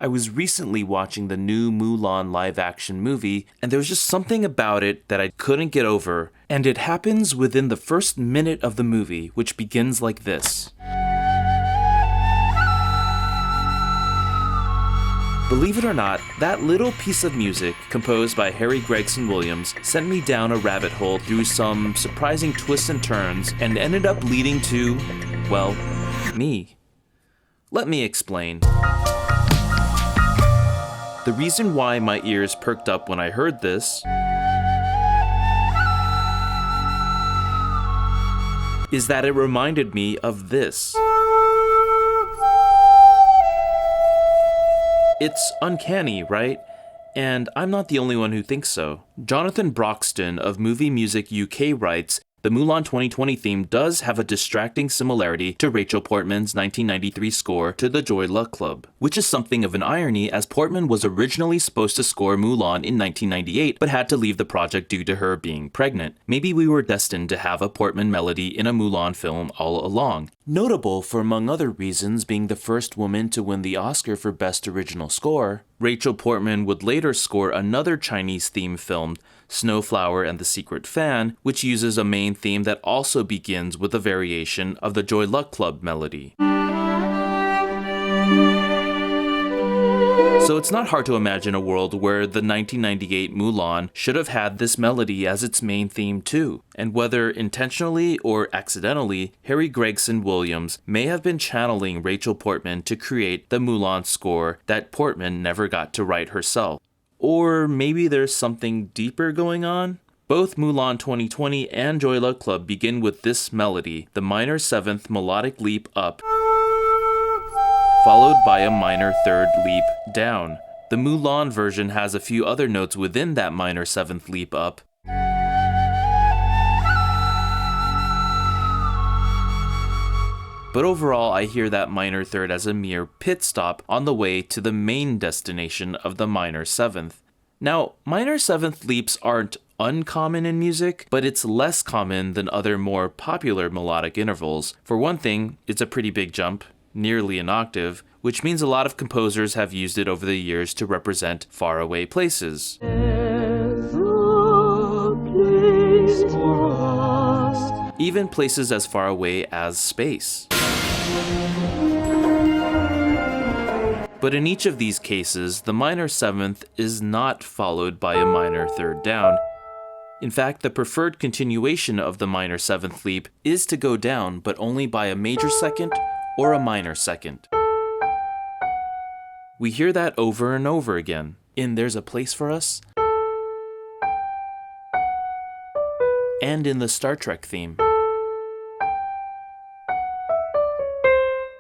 I was recently watching the new Mulan live-action movie, and there was just something about it that I couldn't get over, and it happens within the first minute of the movie, which begins like this. Believe it or not, that little piece of music, composed by Harry Gregson Williams, sent me down a rabbit hole through some surprising twists and turns, and ended up leading to, well, me. Let me explain. The reason why my ears perked up when I heard this is that it reminded me of this. It's uncanny, right? And I'm not the only one who thinks so. Jonathan Broxton of Movie Music UK writes, the Mulan 2020 theme does have a distracting similarity to Rachel Portman's 1993 score to the Joy Luck Club, which is something of an irony as Portman was originally supposed to score Mulan in 1998 but had to leave the project due to her being pregnant. Maybe we were destined to have a Portman melody in a Mulan film all along. Notable for, among other reasons, being the first woman to win the Oscar for Best Original Score, Rachel Portman would later score another Chinese theme film, Snowflower and the Secret Fan, which uses a main theme that also begins with a variation of the Joy Luck Club melody. So it's not hard to imagine a world where the 1998 Mulan should have had this melody as its main theme too. And whether intentionally or accidentally, Harry Gregson Williams may have been channeling Rachel Portman to create the Mulan score that Portman never got to write herself. Or maybe there's something deeper going on? Both Mulan 2020 and Joy Luck Club begin with this melody, the minor 7th melodic leap up, followed by a minor 3rd leap down. The Mulan version has a few other notes within that minor 7th leap up. But overall, I hear that minor 3rd as a mere pit stop on the way to the main destination of the minor 7th. Now, minor 7th leaps aren't uncommon in music, but it's less common than other more popular melodic intervals. For one thing, it's a pretty big jump, nearly an octave, which means a lot of composers have used it over the years to represent faraway places. Even places as far away as space. But in each of these cases, the minor 7th is not followed by a minor 3rd down. In fact, the preferred continuation of the minor 7th leap is to go down, but only by a major 2nd or a minor 2nd. We hear that over and over again in There's a Place for Us and in the Star Trek theme.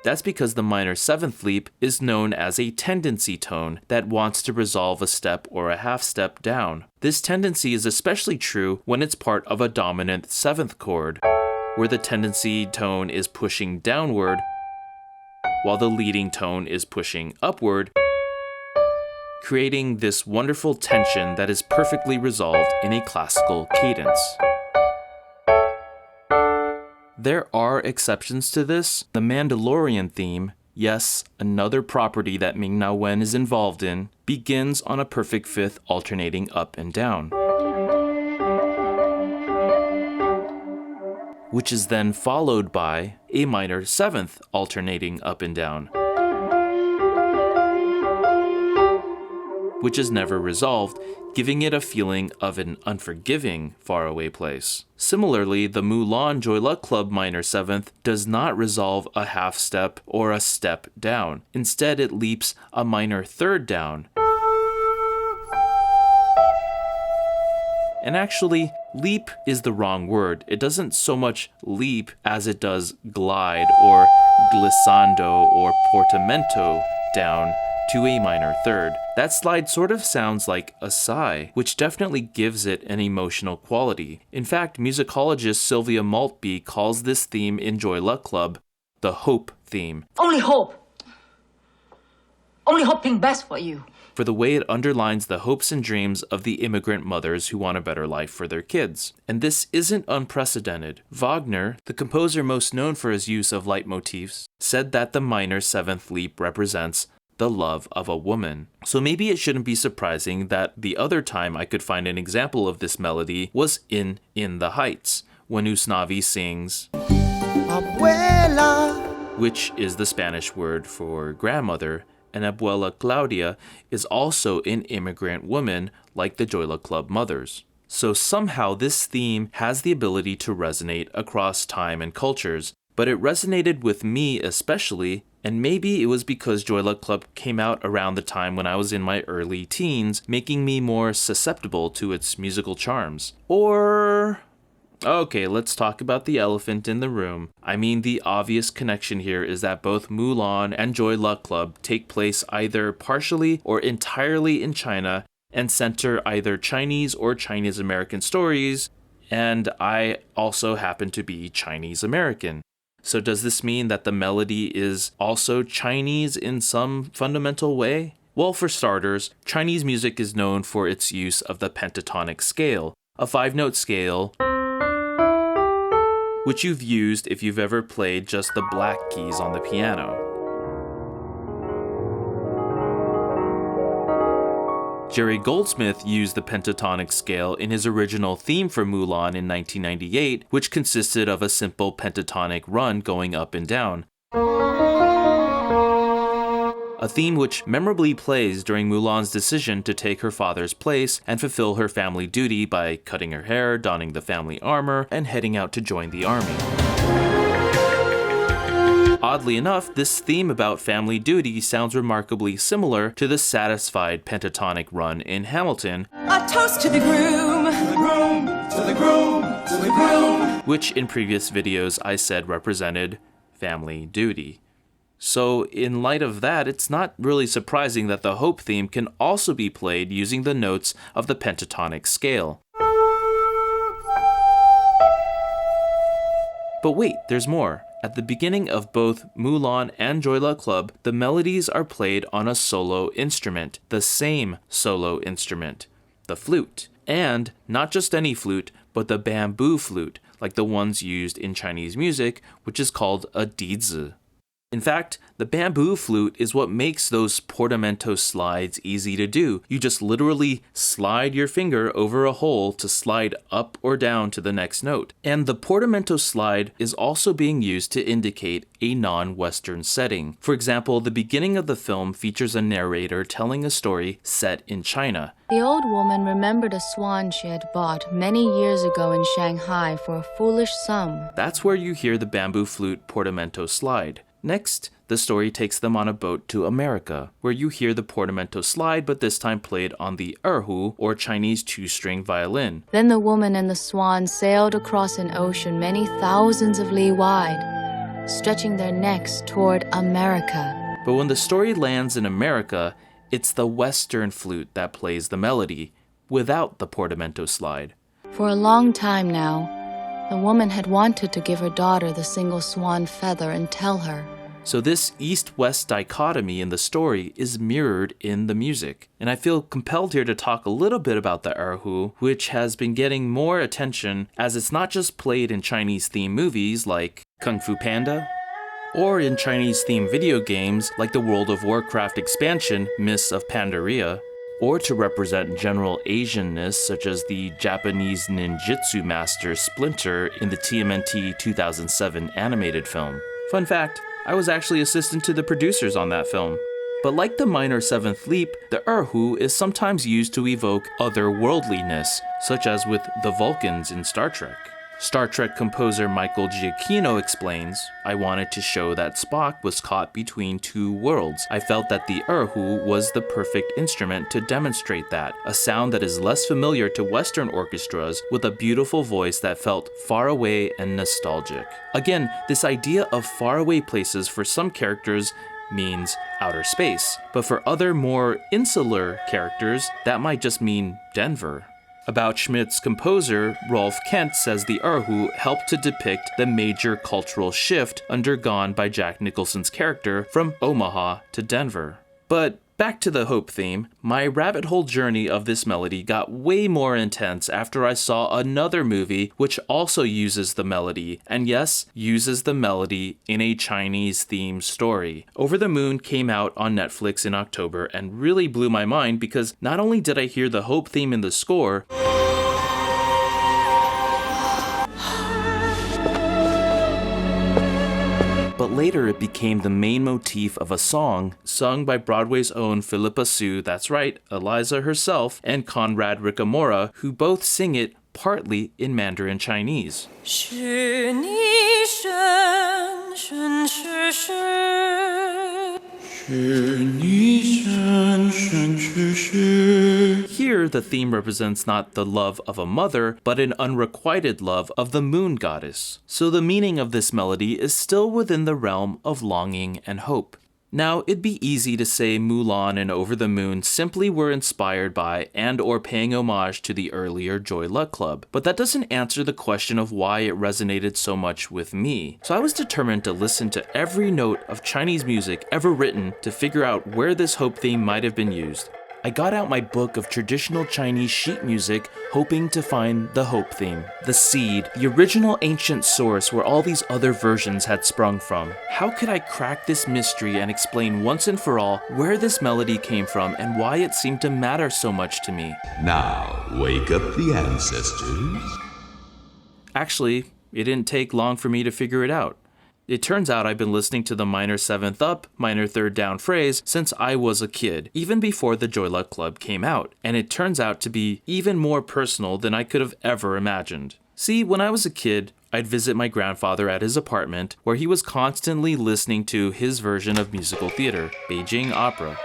That's because the minor 7th leap is known as a tendency tone that wants to resolve a step or a half step down. This tendency is especially true when it's part of a dominant 7th chord, where the tendency tone is pushing downward while the leading tone is pushing upward, creating this wonderful tension that is perfectly resolved in a classical cadence. There are exceptions to this. The Mandalorian theme, yes, another property that Ming-Na Wen is involved in, begins on a perfect 5th alternating up and down, which is then followed by a minor 7th alternating up and down, which is never resolved, giving it a feeling of an unforgiving, faraway place. Similarly, the Mulan-Joy Luck Club minor 7th does not resolve a half step or a step down. Instead, it leaps a minor 3rd down. And actually, leap is the wrong word. It doesn't so much leap as it does glide or glissando or portamento down to a minor 3rd. That slide sort of sounds like a sigh, which definitely gives it an emotional quality. In fact, musicologist Sylvia Maltby calls this theme in Joy Luck Club the hope theme. Only hope. Only hoping best for you. For the way it underlines the hopes and dreams of the immigrant mothers who want a better life for their kids. And this isn't unprecedented. Wagner, the composer most known for his use of leitmotifs, said that the minor 7th leap represents the love of a woman. So maybe it shouldn't be surprising that the other time I could find an example of this melody was in the Heights, when Usnavi sings Abuela, which is the Spanish word for grandmother, and Abuela Claudia is also an immigrant woman like the Joyla Club mothers. So somehow this theme has the ability to resonate across time and cultures, but it resonated with me especially, and maybe it was because Joyla Club came out around the time when I was in my early teens, making me more susceptible to its musical charms. Or... okay, let's talk about the elephant in the room. I mean, the obvious connection here is that both Mulan and Joyla Club take place either partially or entirely in China and center either Chinese or Chinese American stories, and I also happen to be Chinese American. So does this mean that the melody is also Chinese in some fundamental way? Well, for starters, Chinese music is known for its use of the pentatonic scale, a 5-note scale which you've used if you've ever played just the black keys on the piano. Jerry Goldsmith used the pentatonic scale in his original theme for Mulan in 1998, which consisted of a simple pentatonic run going up and down. A theme which memorably plays during Mulan's decision to take her father's place and fulfill her family duty by cutting her hair, donning the family armor, and heading out to join the army. Oddly enough, this theme about family duty sounds remarkably similar to the satisfied pentatonic run in Hamilton, A toast to the groom, to the groom, to the groom, to the groom, which in previous videos I said represented family duty. So in light of that, it's not really surprising that the Hope theme can also be played using the notes of the pentatonic scale. But wait, there's more. At the beginning of both Mulan and Joyla Club, the melodies are played on a solo instrument, the same solo instrument, the flute. And not just any flute, but the bamboo flute, like the ones used in Chinese music, which is called a dizi. In fact, the bamboo flute is what makes those portamento slides easy to do. You just literally slide your finger over a hole to slide up or down to the next note. And the portamento slide is also being used to indicate a non-Western setting. For example, the beginning of the film features a narrator telling a story set in China. The old woman remembered a swan she had bought many years ago in Shanghai for a foolish sum. That's where you hear the bamboo flute portamento slide. Next, the story takes them on a boat to America, where you hear the portamento slide, but this time played on the Erhu, or Chinese 2-string violin. Then the woman and the swan sailed across an ocean many thousands of li wide, stretching their necks toward America. But when the story lands in America, it's the Western flute that plays the melody, without the portamento slide. For a long time now, the woman had wanted to give her daughter the single swan feather and tell her. So this East-West dichotomy in the story is mirrored in the music. And I feel compelled here to talk a little bit about the Erhu, which has been getting more attention as it's not just played in Chinese-themed movies like Kung Fu Panda, or in Chinese-themed video games like the World of Warcraft expansion Mists of Pandaria, or to represent general Asianness such as the Japanese ninjutsu master Splinter in the TMNT 2007 animated film. Fun fact, I was actually assistant to the producers on that film. But like the minor 7th leap, the Erhu is sometimes used to evoke otherworldliness, such as with the Vulcans in Star Trek. Star Trek composer Michael Giacchino explains, "I wanted to show that Spock was caught between two worlds. I felt that the Erhu was the perfect instrument to demonstrate that, a sound that is less familiar to Western orchestras with a beautiful voice that felt far away and nostalgic." Again, this idea of faraway places for some characters means outer space, but for other more insular characters, that might just mean Denver. About Schmidt's composer, Rolfe says the Erhu helped to depict the major cultural shift undergone by Jack Nicholson's character from Omaha to Denver. But Back to the Hope theme, my rabbit hole journey of this melody got way more intense after I saw another movie which also uses the melody, and yes, uses the melody in a Chinese themed story. Over the Moon came out on Netflix in October and really blew my mind because not only did I hear the Hope theme in the score, but later it became the main motif of a song sung by Broadway's own Philippa Sue, that's right, Eliza herself, and Conrad Ricamora, who both sing it partly in Mandarin Chinese. Here, the theme represents not the love of a mother, but an unrequited love of the moon goddess. So the meaning of this melody is still within the realm of longing and hope. Now, it'd be easy to say Mulan and Over the Moon simply were inspired by and or paying homage to the earlier Joy Luck Club, but that doesn't answer the question of why it resonated so much with me. So I was determined to listen to every note of Chinese music ever written to figure out where this Hope theme might have been used. I got out my book of traditional Chinese sheet music, hoping to find the Hope theme, the seed, the original ancient source where all these other versions had sprung from. How could I crack this mystery and explain once and for all where this melody came from and why it seemed to matter so much to me? Now, wake up the ancestors. Actually, it didn't take long for me to figure it out. It turns out I've been listening to the minor 7th up, minor 3rd down phrase since I was a kid, even before the Joy Luck Club came out, and it turns out to be even more personal than I could have ever imagined. See, when I was a kid, I'd visit my grandfather at his apartment, where he was constantly listening to his version of musical theater, Beijing Opera.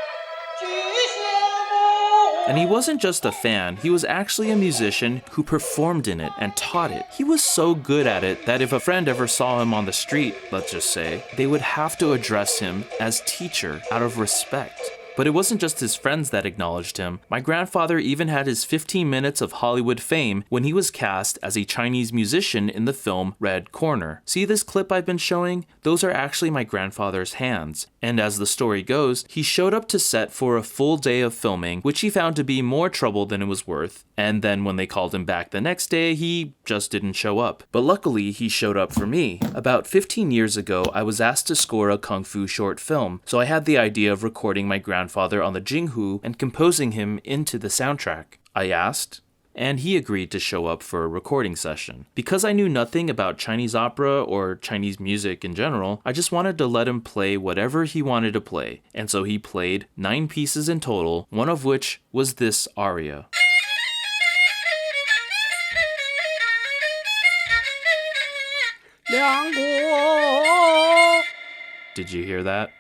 And he wasn't just a fan, he was actually a musician who performed in it and taught it. He was so good at it that if a friend ever saw him on the street, let's just say, they would have to address him as teacher out of respect. But it wasn't just his friends that acknowledged him. My grandfather even had his 15 minutes of Hollywood fame when he was cast as a Chinese musician in the film Red Corner. See this clip I've been showing? Those are actually my grandfather's hands. And as the story goes, he showed up to set for a full day of filming, which he found to be more trouble than it was worth. And then when they called him back the next day, he just didn't show up. But luckily, he showed up for me. About 15 years ago, I was asked to score a kung fu short film, so I had the idea of recording my grandfather on the Jinghu and composing him into the soundtrack. I asked, and he agreed to show up for a recording session. Because I knew nothing about Chinese opera or Chinese music in general, I just wanted to let him play whatever he wanted to play. And so he played 9 pieces in total, one of which was this aria. Did you hear that?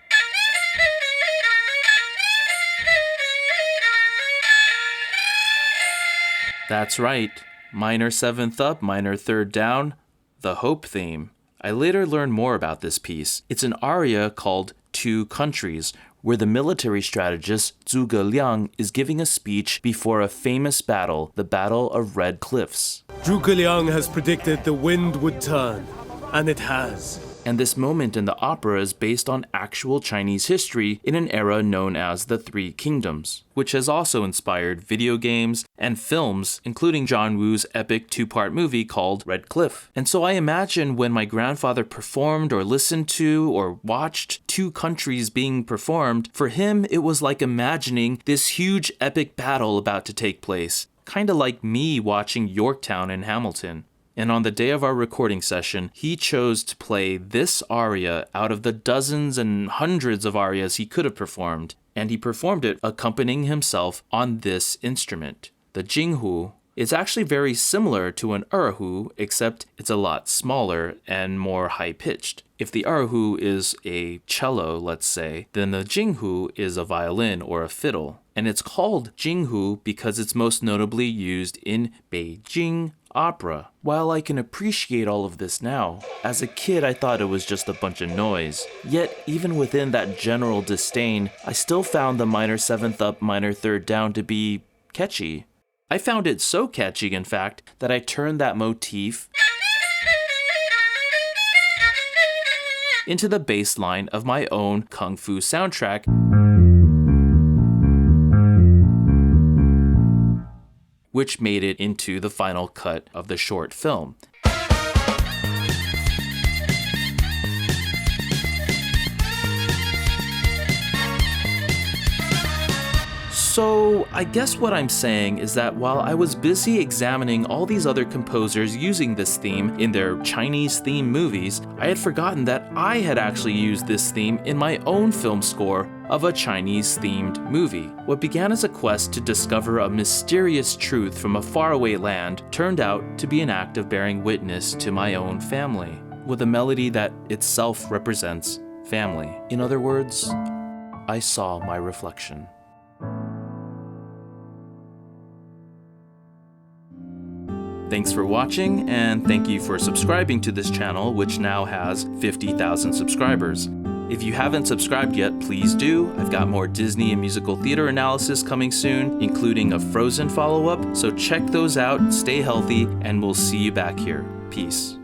That's right, minor 7th up, minor 3rd down, the Hope theme. I later learned more about this piece. It's an aria called Two Countries, where the military strategist Zhuge Liang is giving a speech before a famous battle, the Battle of Red Cliffs. Zhuge Liang has predicted the wind would turn, and it has. And this moment in the opera is based on actual Chinese history in an era known as the Three Kingdoms, which has also inspired video games and films, including John Woo's epic 2-part movie called Red Cliff. And so I imagine when my grandfather performed or listened to or watched Two Countries being performed, for him it was like imagining this huge epic battle about to take place, kinda like me watching Yorktown and Hamilton. And on the day of our recording session, he chose to play this aria out of the dozens and hundreds of arias he could have performed, and he performed it accompanying himself on this instrument. The Jinghu is actually very similar to an Erhu, except it's a lot smaller and more high-pitched. If the Erhu is a cello, let's say, then the Jinghu is a violin or a fiddle. And it's called Jinghu because it's most notably used in Beijing Opera. While I can appreciate all of this now, as a kid I thought it was just a bunch of noise. Yet, even within that general disdain, I still found the minor 7th up, minor 3rd down to be catchy. I found it so catchy, in fact, that I turned that motif into the bass line of my own Kung Fu soundtrack, which made it into the final cut of the short film. So I guess what I'm saying is that while I was busy examining all these other composers using this theme in their Chinese theme movies, I had forgotten that I had actually used this theme in my own film score of a Chinese themed movie. What began as a quest to discover a mysterious truth from a faraway land turned out to be an act of bearing witness to my own family, with a melody that itself represents family. In other words, I saw my reflection. Thanks for watching, and thank you for subscribing to this channel, which now has 50,000 subscribers. If you haven't subscribed yet, please do. I've got more Disney and musical theater analysis coming soon, including a Frozen follow-up, so check those out, stay healthy, and we'll see you back here. Peace.